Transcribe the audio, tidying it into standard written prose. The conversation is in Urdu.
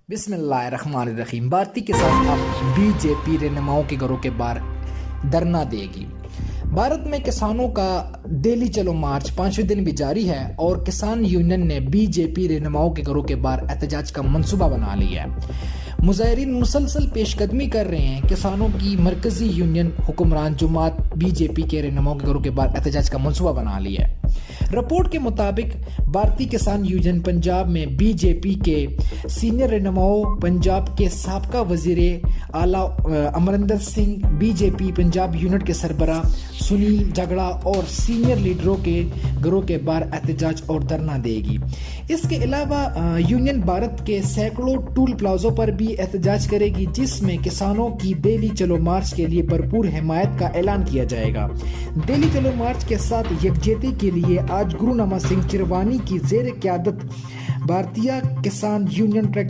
بسم اللہ الرحمن الرحیم۔ بھارتی کسان اب بی جے پی رہنماؤں کے گھروں کے باہر دھرنا دے گی۔ بھارت میں کسانوں کا دہلی چلو مارچ 5ویں دن بھی جاری ہے اور کسان یونین نے بی جے پی رہنماؤں کے گھروں کے باہر احتجاج کا منصوبہ بنا لیا ہے۔ مظاہرین مسلسل پیش قدمی کر رہے ہیں۔ کسانوں کی مرکزی یونین حکمران جماعت بی جے پی کے رہنماؤں کے گھروں کے باہر احتجاج کا منصوبہ بنا لیا ہے۔ رپورٹ کے مطابق بھارتی کسان یونین پنجاب میں بی جے پی کے سینئر رہنماؤں، پنجاب کے سابقہ وزیر اعلیٰ امرندر سنگھ، بی جے پی پنجاب یونٹ کے سربراہ سنیل جاکھڑ اور سینئر لیڈروں کے گھروں کے باہر احتجاج اور دھرنا دے گی۔ اس کے علاوہ یونین بھارت کے سینکڑوں ٹول پلازوں پر بھی احتجاج کرے گی، جس میں کسانوں کی دہلی چلو مارچ کے لیے بھرپور حمایت کا اعلان کیا جائے گا۔ دہلی چلو مارچ کے ساتھ یکجہتی کے لیے آج گرو نما سنگھ چیروانی کی زیر قیادت بھارتیہ کسان یونین ٹریکٹر